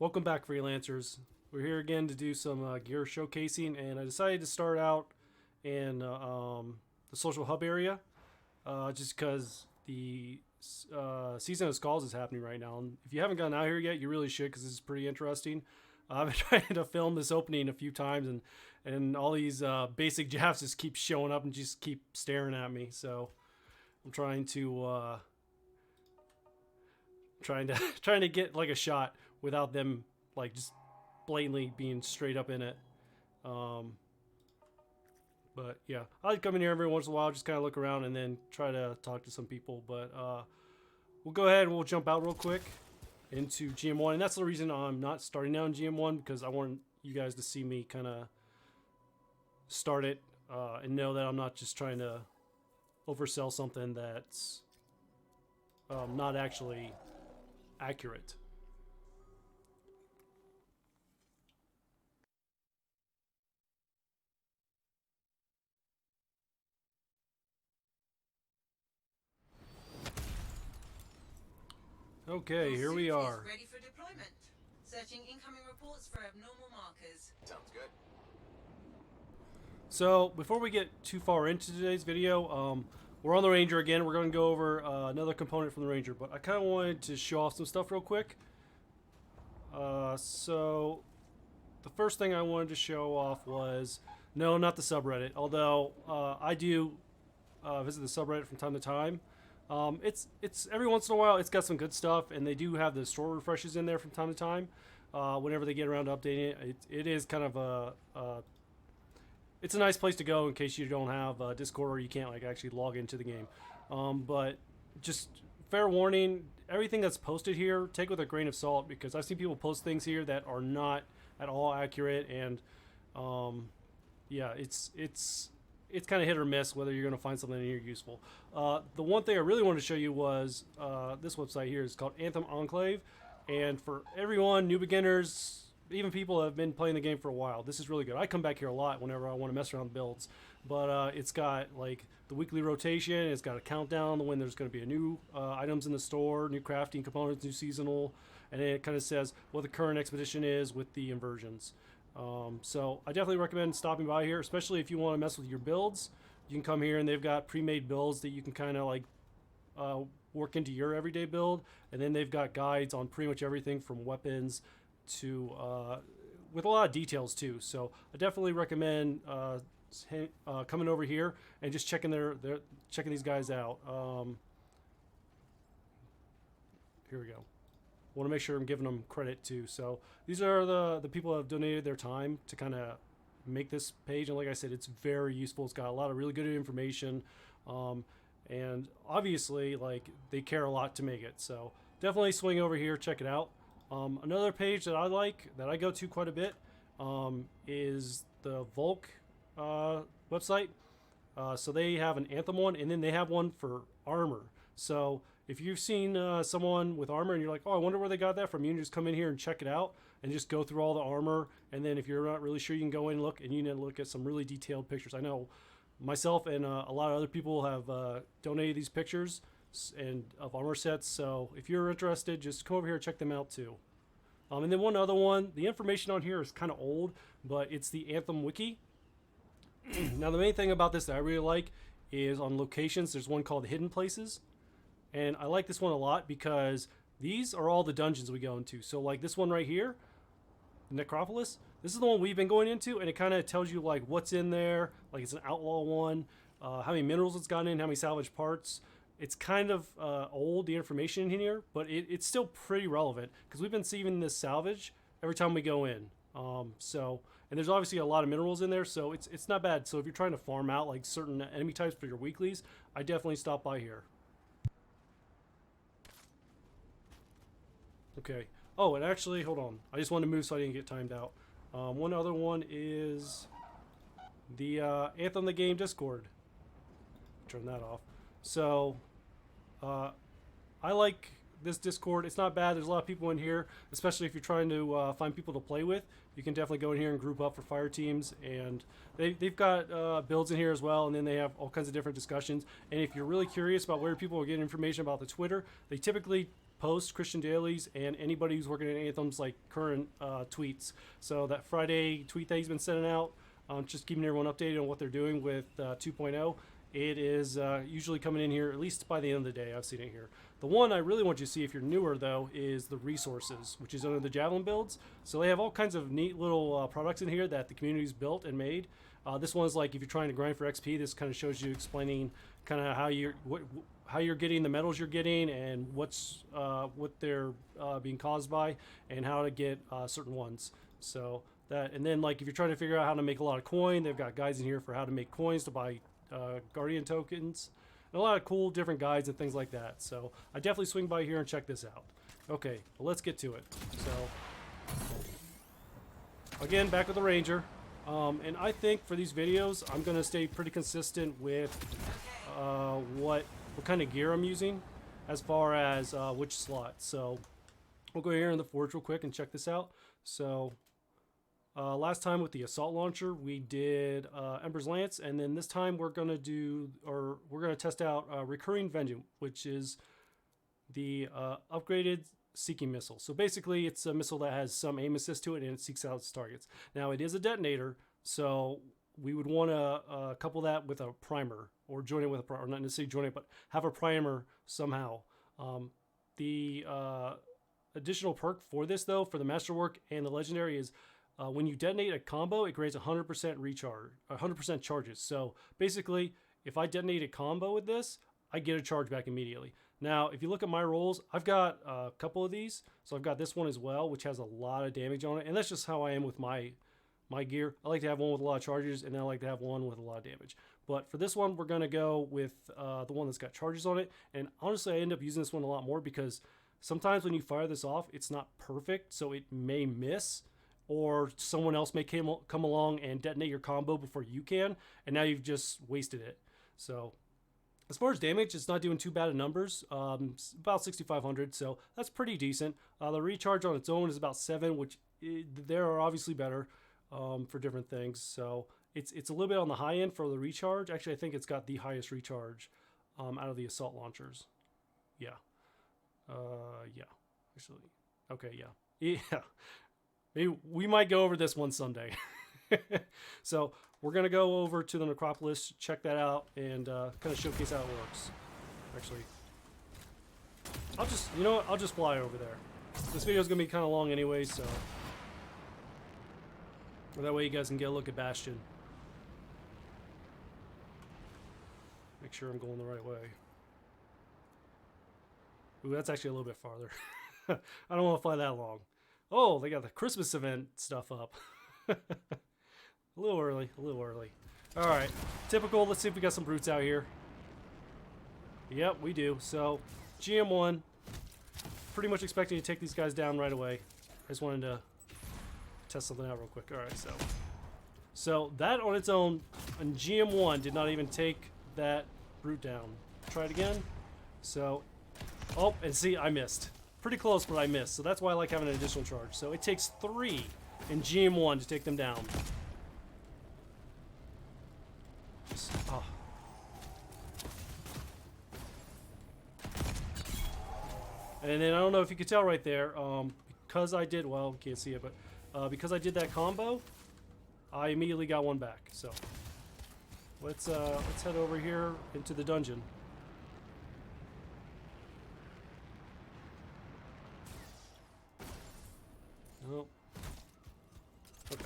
Welcome back, freelancers. We're here again to do some gear showcasing, and I decided to start out in the social hub area, just because the season of skulls is happening right now. And if you haven't gone out here yet, you really should, because this is pretty interesting. I've been trying to film this opening a few times, and all these basic jabs just keep showing up and just keep staring at me. So I'm trying to trying to get like a shot without them like just blatantly being straight up in it. But yeah, I like coming here every once in a while, just kind of look around and then try to talk to some people. But we'll go ahead and we'll jump out real quick into GM1, and that's the reason I'm not starting now in GM1, because I want you guys to see me kind of start it and know that I'm not just trying to oversell something that's not actually accurate. Okay, here we are. Ready for deployment. Searching incoming reports for abnormal markers. Sounds good. So before we get too far into today's video, we're on the Ranger again. We're going to go over another component from the Ranger, but I kind of wanted to show off some stuff real quick. So the first thing I wanted to show off was, no, not the subreddit, although I do visit the subreddit from time to time. It's every once in a while it's got some good stuff, and they do have the store refreshes in there from time to time. Whenever they get around to updating it, it is kind of it's a nice place to go in case you don't have Discord or you can't like actually log into the game. But just fair warning, everything that's posted here, take with a grain of salt, because I've seen people post things here that are not at all accurate, and yeah, it's kind of hit or miss whether you're going to find something in here useful. The one thing I really wanted to show you was this website here. Is called Anthem Enclave, and for everyone, new beginners, even people that have been playing the game for a while, this is really good. I come back here a lot whenever I want to mess around with builds, but it's got like the weekly rotation. It's got a countdown when there's going to be a new items in the store, new crafting components, new seasonal, and then it kind of says what the current expedition is with the inversions. So I definitely recommend stopping by here, especially if you want to mess with your builds. You can come here and they've got pre-made builds that you can kind of like work into your everyday build, and then they've got guides on pretty much everything from weapons to with a lot of details too. So I definitely recommend coming over here and just checking checking these guys out. Here we go. Want to make sure I'm giving them credit too. So these are the people that have donated their time to kind of make this page, and like I said, it's very useful. It's got a lot of really good information, and obviously like they care a lot to make it. So definitely swing over here, check it out. Another page that I like, that I go to quite a bit, is the Volk website. So they have an Anthem one, and then they have one for armor. So if you've seen someone with armor and you're like, oh, I wonder where they got that from, you can just come in here and check it out and just go through all the armor. And then if you're not really sure, you can go in and look, and you can look at some really detailed pictures. I know myself and a lot of other people have donated these pictures and of armor sets. So if you're interested, just come over here and check them out too. And then one other one, the information on here is kind of old, but it's the Anthem Wiki. Now the main thing about this that I really like is on locations, there's one called Hidden Places. And I like this one a lot because these are all the dungeons we go into. So like this one right here, Necropolis, this is the one we've been going into, and it kind of tells you like what's in there. Like it's an outlaw one, how many minerals it's got in, how many salvage parts. It's kind of old, the information in here, but it's still pretty relevant because we've been seeing this salvage every time we go in. And there's obviously a lot of minerals in there, so it's not bad. So if you're trying to farm out like certain enemy types for your weeklies, I definitely stop by here. Okay. Oh, and actually, hold on. I just wanted to move so I didn't get timed out. One other one is the Anthem the Game Discord. Turn that off. So, I like this Discord. It's not bad. There's a lot of people in here, especially if you're trying to find people to play with. You can definitely go in here and group up for fire teams, and they've got builds in here as well, and then they have all kinds of different discussions. And if you're really curious about where people are getting information about the Twitter, they typically posts, Christian dailies, and anybody who's working in Anthem's like current tweets. So that Friday tweet that he's been sending out, just keeping everyone updated on what they're doing with 2.0. It is usually coming in here at least by the end of the day. I've seen it here. The one I really want you to see if you're newer though is the resources, which is under the Javelin builds. So they have all kinds of neat little products in here that the community's built and made. This one's like if you're trying to grind for XP, this kind of shows you explaining kind of how you're getting the metals you're getting and what they're being caused by and how to get certain ones. So that, and then like if you're trying to figure out how to make a lot of coin, they've got guides in here for how to make coins to buy Guardian tokens, and a lot of cool different guides and things like that. So I definitely swing by here and check this out. Okay, well, let's get to it. So again, back with the Ranger. And I think for these videos, I'm going to stay pretty consistent with what kind of gear I'm using as far as which slot. So we'll go here in the forge real quick and check this out. So last time with the assault launcher, we did Ember's Lance, and then this time we're going to test out Recurring Vengeance, which is the upgraded seeking missile. So basically it's a missile that has some aim assist to it and it seeks out its targets. Now it is a detonator, so we would want to couple that with a primer or join it with a primer, or not necessarily join it, but have a primer somehow. The additional perk for this though, for the masterwork and the legendary is when you detonate a combo, it grants 100% recharge, 100% charges. So basically if I detonate a combo with this, I get a charge back immediately. Now, if you look at my rolls, I've got a couple of these. So I've got this one as well, which has a lot of damage on it. And that's just how I am with my gear. I like to have one with a lot of charges, and then I like to have one with a lot of damage. But for this one, we're going to go with the one that's got charges on it. And honestly, I end up using this one a lot more because sometimes when you fire this off, it's not perfect. So it may miss, or someone else may come along and detonate your combo before you can. And now you've just wasted it. So as far as damage, it's not doing too bad in numbers, about 6,500, so that's pretty decent. The recharge on its own is about 7, which there are obviously better for different things. So it's a little bit on the high end for the recharge. Actually, I think it's got the highest recharge out of the assault launchers. Yeah. Yeah. Actually, okay, yeah. Yeah. Maybe we might go over this one someday. So we're going to go over to the necropolis, check that out, and kind of showcase how it works. Actually, I'll just fly over there. This video is going to be kind of long anyway, so that way you guys can get a look at Bastion. Make sure I'm going the right way. Ooh, that's actually a little bit farther. I don't want to fly that long. Oh, they got the Christmas event stuff up. A little early, a little early. All right, typical. Let's see if we got some brutes out here. Yep, we do. So, GM1, pretty much expecting to take these guys down right away. I just wanted to test something out real quick. All right, so that on its own, on GM1 did not even take that brute down. Try it again. So, oh, and see, I missed. Pretty close, but I missed. So that's why I like having an additional charge. So it takes 3 in GM1 to take them down. Oh. And then I don't know if you could tell right there, because I did, well, you can't see it, but because I did that combo, I immediately got one back. So let's head over here into the dungeon. Oh. Okay.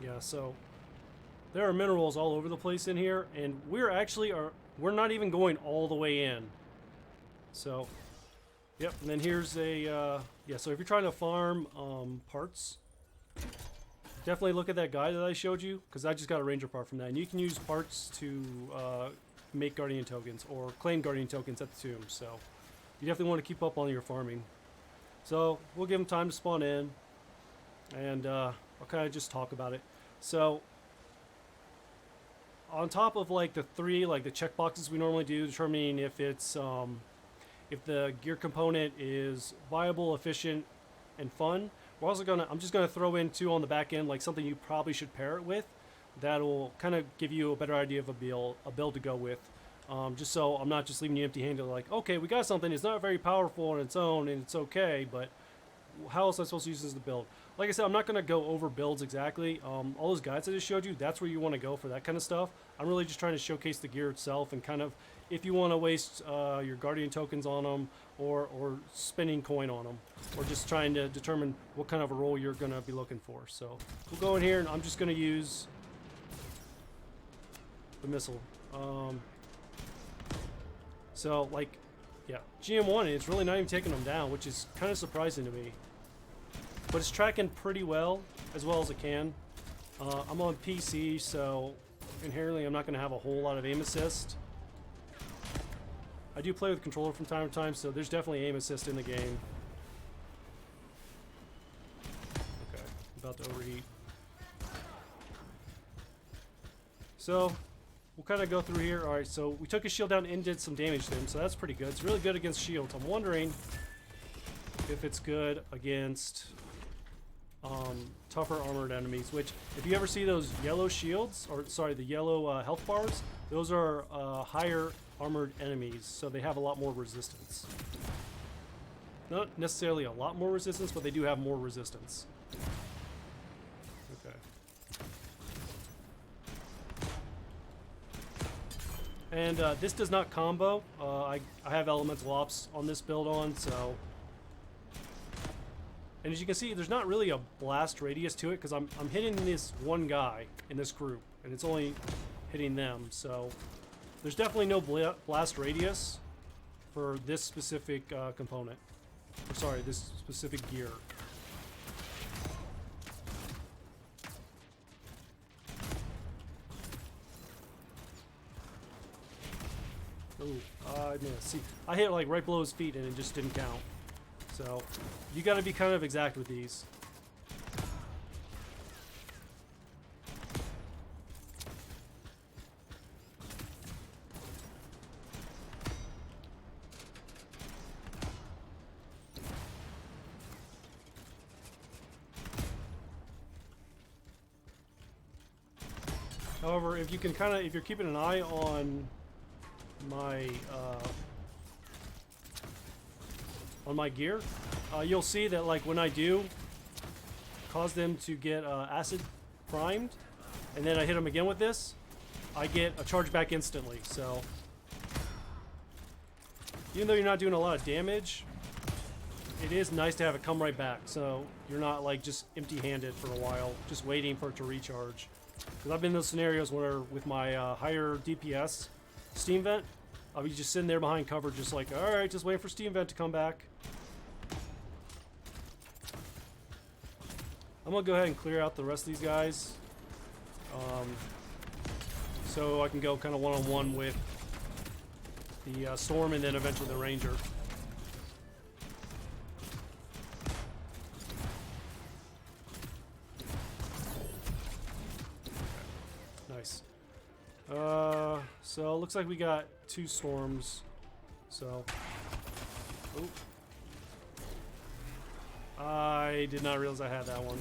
Yeah, so there are minerals all over the place in here, and we're not even going all the way in. So, yep, and then here's a, yeah, so if you're trying to farm parts, definitely look at that guide that I showed you, because I just got a ranger part from that, and you can use parts to make guardian tokens, or claim guardian tokens at the tomb, so you definitely want to keep up on your farming. So, we'll give them time to spawn in, and I'll kind of just talk about it. So, on top of like the 3, like the check boxes we normally do, determining if it's if the gear component is viable, efficient, and fun, We're also gonna. I'm just gonna throw in too on the back end, like something you probably should pair it with. That'll kind of give you a better idea of a build to go with. Just so I'm not just leaving you empty-handed. Like, okay, we got something. It's not very powerful on its own, and it's okay, but how else am I supposed to use this to build? Like I said, I'm not going to go over builds exactly. All those guides I just showed you, that's where you want to go for that kind of stuff. I'm really just trying to showcase the gear itself and kind of, if you want to waste your Guardian tokens on them or spending coin on them, or just trying to determine what kind of a role you're going to be looking for. So we'll go in here and I'm just going to use the missile. So like, yeah, GM1, it's really not even taking them down, which is kind of surprising to me. But it's tracking pretty well as it can. I'm on PC, so inherently I'm not going to have a whole lot of aim assist. I do play with controller from time to time, so there's definitely aim assist in the game. Okay, about to overheat. So we'll kind of go through here. All right, so we took his shield down and did some damage to him, so that's pretty good. It's really good against shields. I'm wondering if it's good against tougher armored enemies, which if you ever see those yellow shields, or sorry, the yellow health bars, those are higher armored enemies, so they have a lot more resistance. Not necessarily a lot more resistance, but they do have more resistance. Okay. And this does not combo. I have elemental ops on this build on, so. And as you can see, there's not really a blast radius to it because I'm hitting this one guy in this group, and it's only hitting them. So there's definitely no blast radius for this specific component. Or sorry, this specific gear. Ooh, I missed. See, I hit like right below his feet and it just didn't count. So you got to be kind of exact with these. However, if you can kind of, if you're keeping an eye on my gear, you'll see that like when I do cause them to get acid primed, and then I hit them again with this, I get a charge back instantly. So even though you're not doing a lot of damage, it is nice to have it come right back, so you're not like just empty-handed for a while, just waiting for it to recharge. Because I've been in those scenarios where with my higher DPS steam vent, I'll be just sitting there behind cover, just like, all right, just waiting for steam vent to come back. I'm gonna go ahead and clear out the rest of these guys, so I can go kind of one-on-one with the storm and then eventually the ranger. Nice. So it looks like we got 2 storms. So, oh, I did not realize I had that one.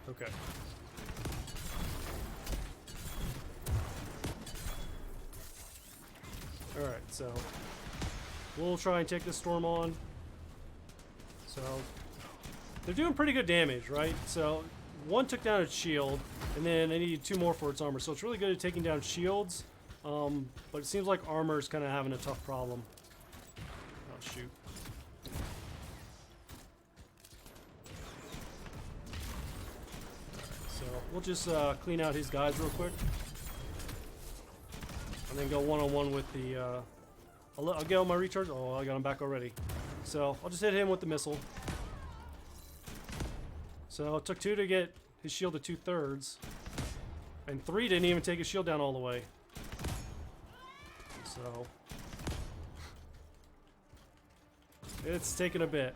Okay. All right, so we'll try and take this storm on. So they're doing pretty good damage, right? So one took down its shield, and then they needed 2 more for its armor. So it's really good at taking down shields, but it seems like armor is kind of having a tough problem. Oh, shoot. Alright, so we'll just clean out his guys real quick. And then go one-on-one with the... I'll get on my recharge. Oh, I got him back already. So I'll just hit him with the missile. So it took 2 to get his shield to 2/3, and 3 didn't even take his shield down all the way. So it's taking a bit,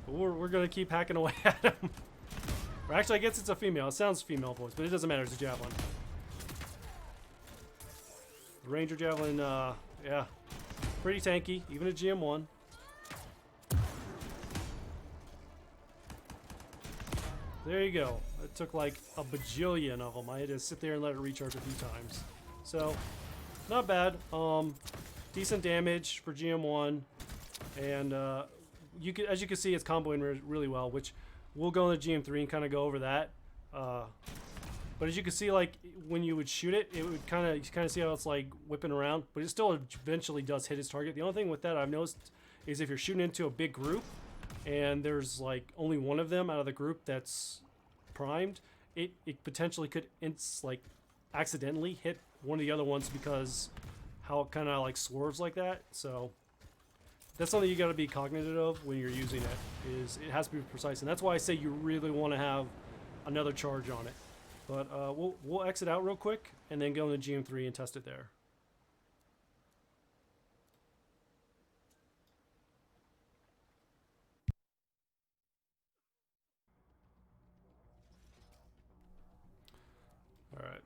but we're gonna keep hacking away at him. Or actually, I guess it's a female. It sounds female voice, but it doesn't matter. It's a javelin. The ranger javelin, yeah, pretty tanky, even a GM1. There you go. It took like a bajillion of them. I had to sit there and let it recharge a few times. So, not bad. Decent damage for GM1, and as you can see, it's comboing really well. Which we'll go into GM3 and kind of go over that. But as you can see, like when you would shoot it, it would you kind of see how it's like whipping around, but it still eventually does hit its target. The only thing with that I've noticed is if you're shooting into a big group and there's like only one of them out of the group that's primed, it potentially could like accidentally hit one of the other ones because how it kind of like swerves like that. So that's something you got to be cognizant of when you're using it. Is it has to be precise, and that's why I say you really want to have another charge on it. But we'll exit out real quick and then go into GM3 and test it there. All right,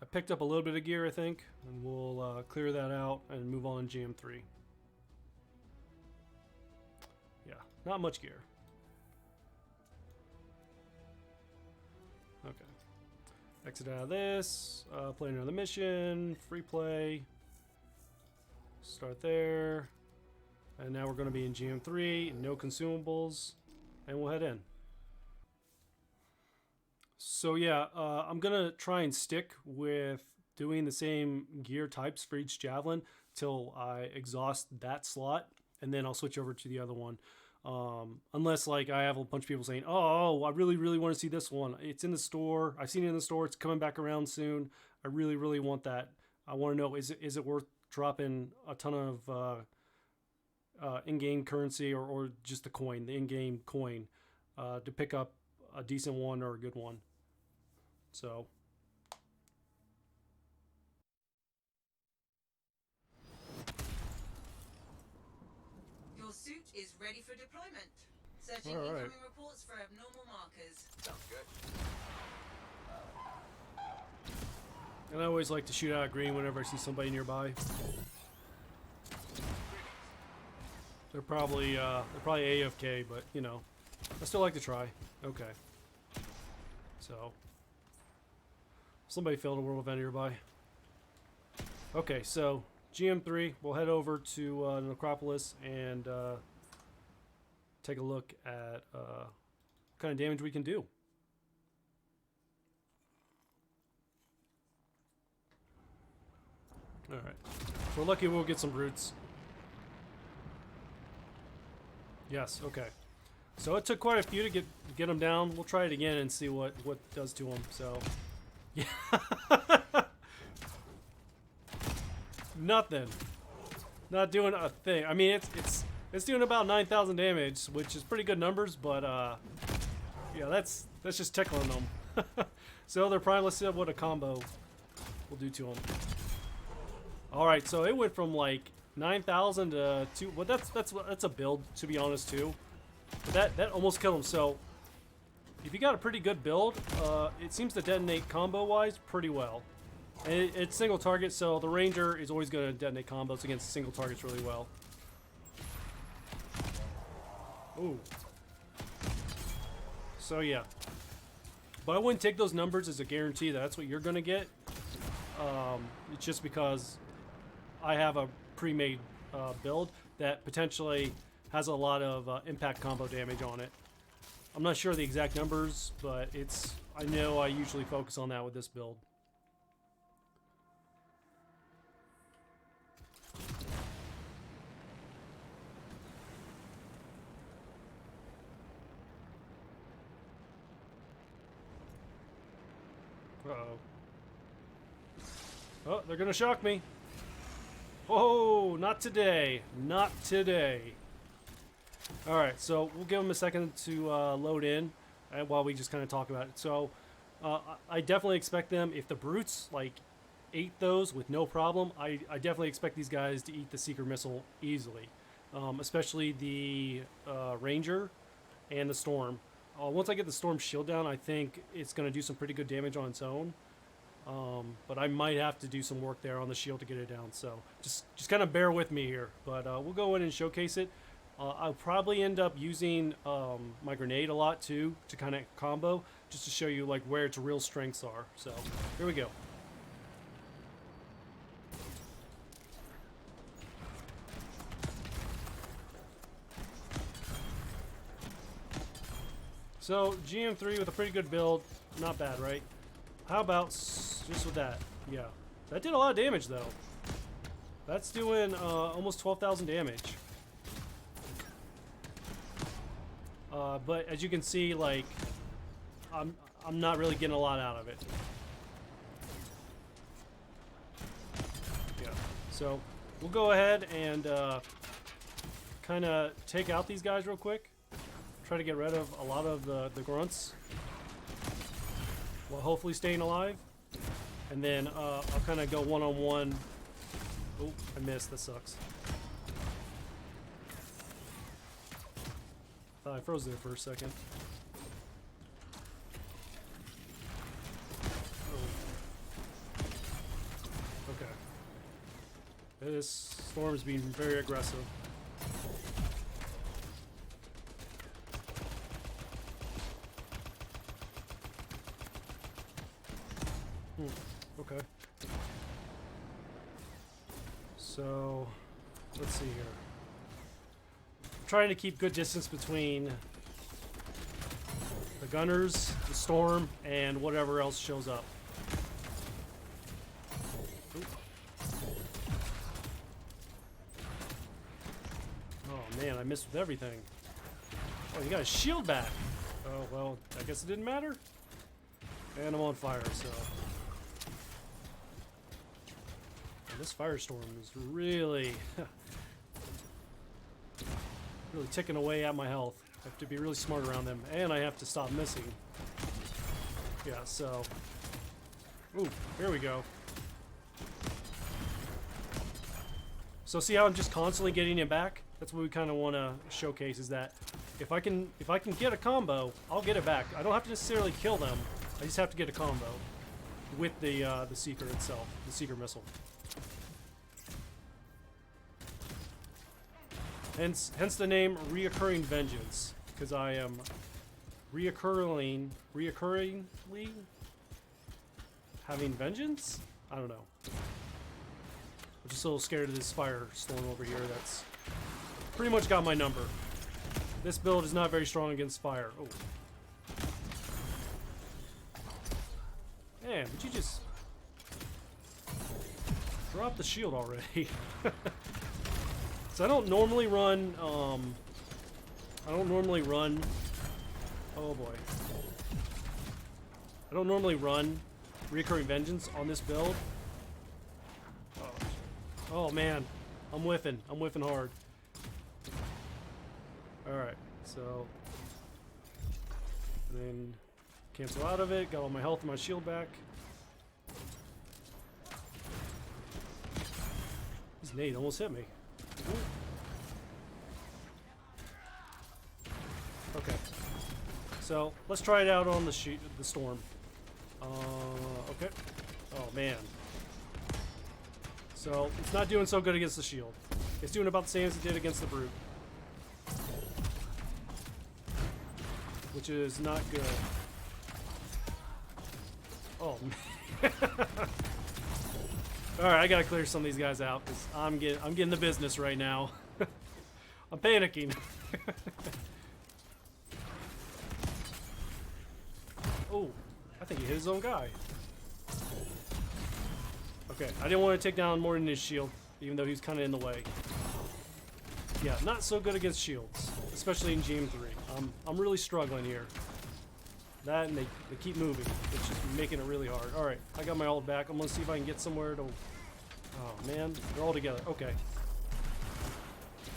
I picked up a little bit of gear, I think, and we'll clear that out and move on to GM3. Yeah, not much gear. Okay. Exit out of this, play another mission, free play, start there, and now we're going to be in GM3, no consumables, and we'll head in. So yeah, I'm going to try and stick with doing the same gear types for each javelin till I exhaust that slot, and then I'll switch over to the other one. Unless like I have a bunch of people saying, oh, I really want to see this one. It's in the store. I've seen it in the store. It's coming back around soon. I really want that. I want to know, is it worth dropping a ton of in-game currency or just the coin, the in-game coin, to pick up a decent one or a good one. So Your suit is ready for deployment. Searching All right. incoming reports for abnormal markers. Sounds good. And I always like to shoot out green whenever I see somebody nearby. They're probably AFK, but you know, I still like to try. Okay. So somebody failed a world event nearby. Okay, so GM3, we'll head over to Necropolis and take a look at what kind of damage we can do. Alright. If we're lucky, we'll get some brutes. Yes, okay. So it took quite a few to get them down. We'll try it again and see what it does to them. So, yeah. Nothing. Not doing a thing. I mean, it's doing about 9,000 damage, which is pretty good numbers, but yeah, that's just tickling them. So they're prime. Let's see what a combo will do to them. All right, so it went from like 9,000 to 2. Well, that's a build, to be honest, too. But that almost killed him. So if you got a pretty good build, it seems to detonate combo-wise pretty well. And it's single target, so the Ranger is always going to detonate combos against single targets really well. Ooh. So yeah. But I wouldn't take those numbers as a guarantee that that's what you're going to get. It's just because I have a pre-made build that potentially has a lot of impact combo damage on it. I'm not sure the exact numbers, but I know I usually focus on that with this build. Uh-oh. Oh, they're gonna shock me. Oh, not today. Not today. Alright, so we'll give them a second to load in while we just kind of talk about it. So, I definitely expect them, if the brutes, like, ate those with no problem, I definitely expect these guys to eat the Seeker Missile easily. Especially the Ranger and the Storm. Once I get the Storm shield down, I think it's going to do some pretty good damage on its own. But I might have to do some work there on the shield to get it down. So just kind of bear with me here. But we'll go in and showcase it. I'll probably end up using my grenade a lot too to kind of combo, just to show you like where its real strengths are. So here we go. So GM3 with a pretty good build, not bad, right? How about just with that? Yeah, that did a lot of damage though. That's doing almost 12,000 damage. But as you can see, like, I'm not really getting a lot out of it. Yeah. So we'll go ahead and kind of take out these guys real quick. Try to get rid of a lot of the grunts, while hopefully staying alive. And then I'll kind of go one-on-one. Oh, I missed. That sucks. Thought I froze there for a second. Oh. Okay. This storm is being very aggressive. Okay. So, let's see here. I'm trying to keep good distance between the gunners, the storm, and whatever else shows up. Oop. Oh man, I missed with everything. Oh, you got a shield back. Oh, well, I guess it didn't matter. And I'm on fire, so... This firestorm is really, really ticking away at my health. I have to be really smart around them, and I have to stop missing. Yeah, so... Ooh, here we go. So see how I'm just constantly getting it back? That's what we kind of want to showcase, is that if I can get a combo, I'll get it back. I don't have to necessarily kill them. I just have to get a combo with the Seeker itself, the Seeker missile. Hence the name Reoccurring Vengeance, because I am reoccurringly having vengeance? I don't know. I'm just a little scared of this firestorm over here that's pretty much got my number. This build is not very strong against fire. Oh. Man, would you just drop the shield already? So I don't normally run, oh boy. I don't normally run Reoccurring Vengeance on this build. Oh man, I'm whiffing hard. Alright, so, and then cancel out of it, got all my health and my shield back. This nade almost hit me. Okay, so let's try it out on the storm. Okay. Oh man. So it's not doing so good against the shield. It's doing about the same as it did against the brute, which is not good. Oh man. All right, I gotta clear some of these guys out because I'm getting the business right now. I'm panicking. Oh, I think he hit his own guy. Okay, I didn't want to take down more than his shield, even though he was kind of in the way. Yeah, not so good against shields, especially in GM3. I'm really struggling here. That and they keep moving, which is making it really hard. All right, I got my ult back. I'm gonna see if I can get somewhere to. Oh man, they're all together. Okay.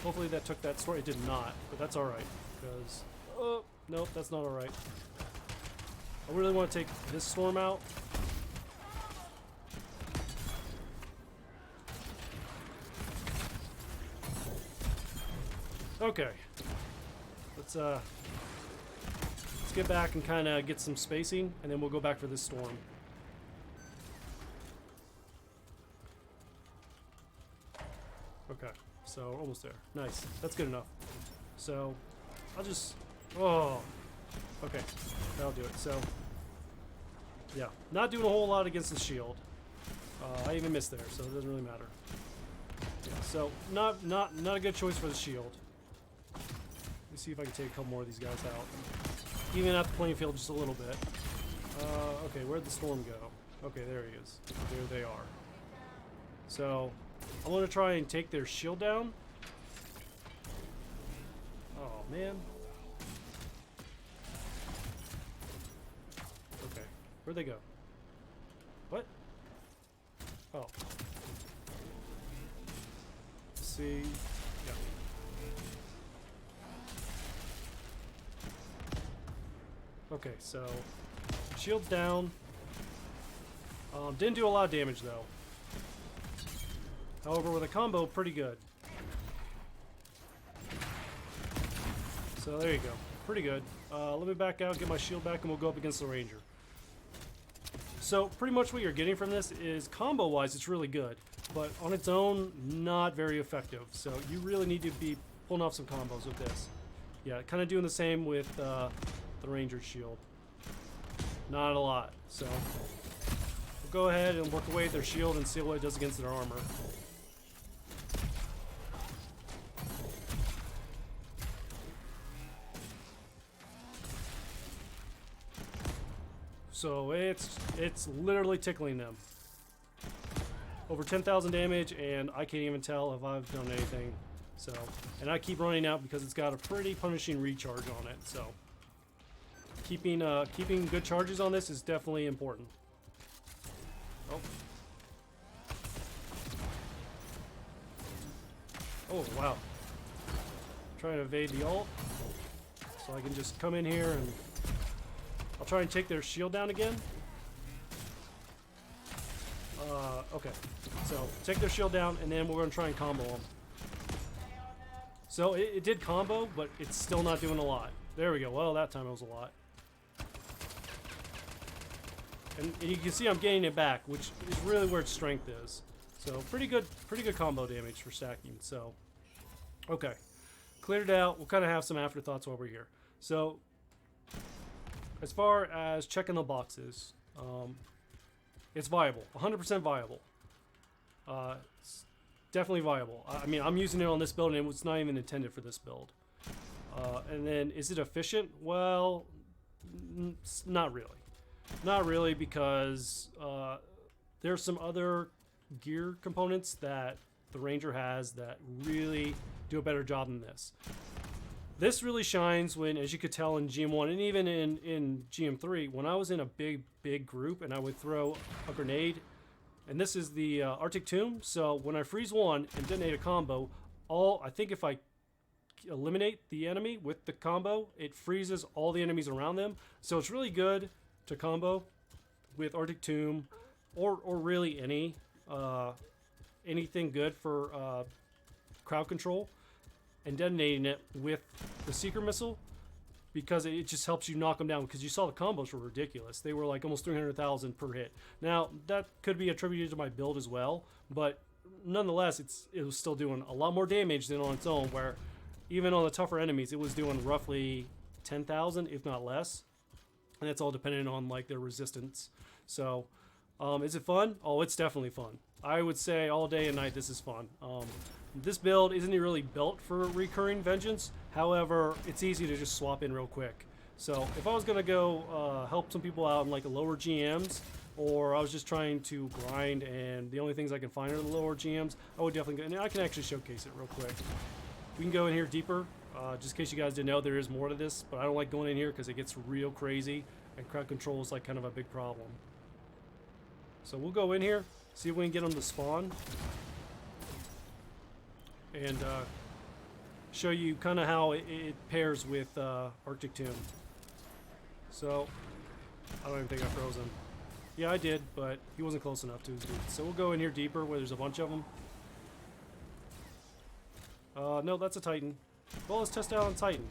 Hopefully that took that sword. It did not, but that's all right because. Oh nope, that's not all right. I really want to take this storm out. Okay. Let's get back and kind of get some spacing, and then we'll go back for this storm. Okay, so almost there. Nice. That's good enough. So I'll just, oh, okay, that'll do it. So yeah, not doing a whole lot against the shield. I even missed there, so it doesn't really matter. Yeah, so not a good choice for the shield. Let me see if I can take a couple more of these guys out. Even out the playing field just a little bit. Okay, where'd the storm go? Okay, there he is. There they are. So I want to try and take their shield down. Oh man. Okay, where'd they go? What? Oh. Let's see. Yeah. Okay, so shield's down. Didn't do a lot of damage though. However, with a combo, pretty good. So there you go, pretty good. Let me back out, get my shield back, and we'll go up against the ranger. So pretty much what you're getting from this is combo-wise, it's really good, but on its own, not very effective. So you really need to be pulling off some combos with this. Yeah, kind of doing the same with the ranger's shield. Not a lot. So we'll go ahead and work away at their shield and see what it does against their armor. So it's literally tickling them. Over 10,000 damage, and I can't even tell if I've done anything. So, and I keep running out because it's got a pretty punishing recharge on it. So, keeping good charges on this is definitely important. Oh. Oh wow. Trying to evade the ult, so I can just come in here and I'll try and take their shield down again. Okay, so take their shield down, and then we're going to try and combo them. So it did combo, but it's still not doing a lot. There we go. Well, that time it was a lot. And you can see I'm getting it back, which is really where its strength is. So pretty good combo damage for stacking. So, okay, cleared it out. We'll kind of have some afterthoughts while we're here. So, as far as checking the boxes, it's viable, 100% viable. It's definitely viable. I mean, I'm using it on this build, and it's not even intended for this build. And then, is it efficient? Well, not really. Not really, because there's some other gear components that the Ranger has that really do a better job than this. This really shines when, as you could tell in GM1 and even in GM3, when I was in a big group and I would throw a grenade, and this is the Arctic Tomb, so when I freeze one and detonate a combo, I think if I eliminate the enemy with the combo, it freezes all the enemies around them. So it's really good to combo with Arctic Tomb or really anything good for crowd control, and detonating it with the Seeker missile, because it just helps you knock them down, because you saw the combos were ridiculous. They were like almost 300,000 per hit. Now that could be attributed to my build as well, but nonetheless it was still doing a lot more damage than on its own, where even on the tougher enemies it was doing roughly 10,000 if not less, and that's all dependent on like their resistance. So is it fun? Oh, it's definitely fun. I would say all day and night this is fun. This build isn't really built for recurring vengeance. However, it's easy to just swap in real quick. So if I was going to go help some people out in like the lower GMs, or I was just trying to grind and the only things I can find are the lower GMs, I would definitely go. And I can actually showcase it real quick. We can go in here deeper. Just in case you guys didn't know, there is more to this, but I don't like going in here because it gets real crazy, and crowd control is like kind of a big problem. So we'll go in here, see if we can get them to spawn, and show you kind of how it pairs with Arctic Tomb. So I don't even think I froze him. Yeah, I did, but he wasn't close enough to his dude. So we'll go in here deeper where there's a bunch of them. No, that's a Titan. Well, let's test out on Titan.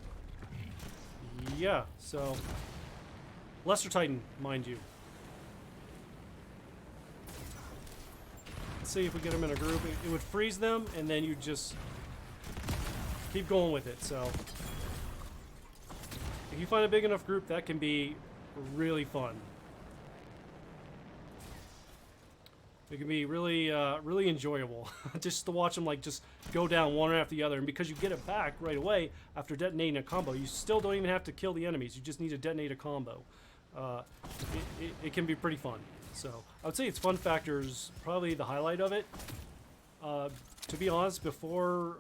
Yeah, so lesser Titan, mind you. Let's see if we get them in a group. It would freeze them, and then you just keep going with it. So if you find a big enough group, that can be really fun. It can be really, really enjoyable just to watch them like just go down one after the other. And because you get it back right away after detonating a combo, you still don't even have to kill the enemies. You just need to detonate a combo. It can be pretty fun. So I would say its fun factor is probably the highlight of it. To be honest, before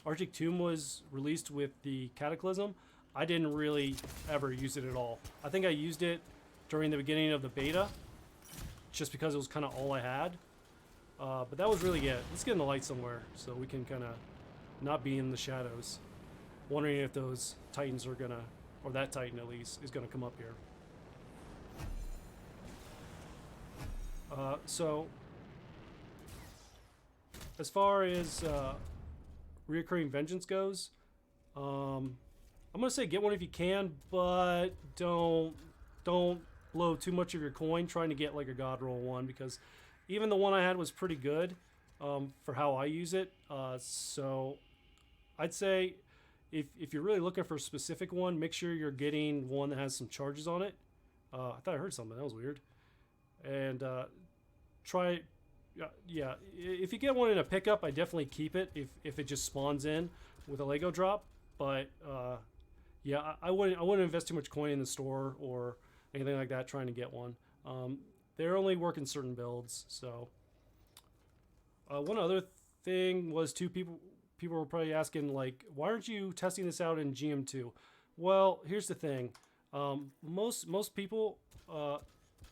Arctic Tomb was released with the Cataclysm, I didn't really ever use it at all. I think I used it during the beginning of the beta, just because it was kind of all I had. But that was really it. Let's get in the light somewhere so we can kind of not be in the shadows. Wondering if those Titans are gonna, or that Titan at least, is gonna come up here. So, as far as reoccurring vengeance goes, I'm gonna say get one if you can, but don't blow too much of your coin trying to get like a god roll one, because even the one I had was pretty good for how I use it. So I'd say if you're really looking for a specific one, make sure you're getting one that has some charges on it. I thought I heard something. That was weird. And try, yeah. If you get one in a pickup, I definitely keep it if it just spawns in with a Lego drop. But yeah, I wouldn't invest too much coin in the store or anything like that trying to get one. They're only working certain builds. So one other thing was people were probably asking, like, why aren't you testing this out in GM2? Well, here's the thing. Most people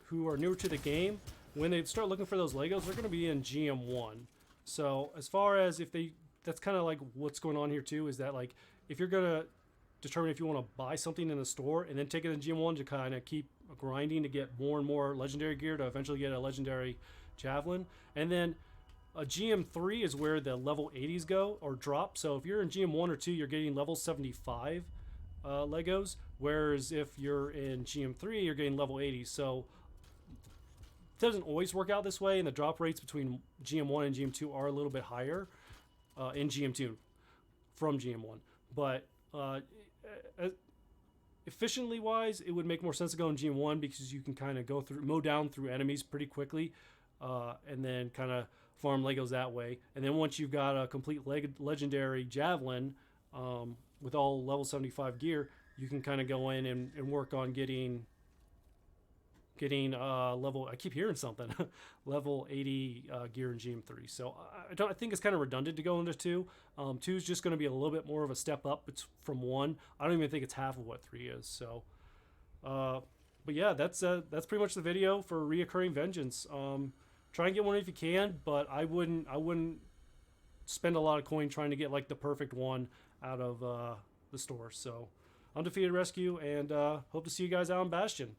who are newer to the game, when they start looking for those Legos, they're going to be in GM1. So as far as that's kind of like what's going on here too, is that like if you're going to determine if you want to buy something in the store and then take it in GM1 to kind of keep grinding to get more and more legendary gear to eventually get a legendary javelin, and then a GM3 is where the level 80s go or drop. So if you're in GM1 or 2, you're getting level 75 Legos, whereas if you're in GM3, you're getting level 80. So it doesn't always work out this way, and the drop rates between GM1 and GM2 are a little bit higher in GM2 from GM1. But efficiently wise, it would make more sense to go in GM1 because you can kind of mow down through enemies pretty quickly, and then kind of farm Legos that way. And then once you've got a complete legendary javelin with all level 75 gear, you can kind of go in and work on getting level, I keep hearing something, level 80 gear in GM3. So I think it's kind of redundant to go into 2. 2 is just going to be a little bit more of a step up. It's from 1. I don't even think it's half of what 3 is. So, but yeah, that's pretty much the video for Reoccurring Vengeance. Try and get one if you can, but I wouldn't spend a lot of coin trying to get like the perfect one out of the store. So, Undefeated Rescue, and hope to see you guys out in Bastion.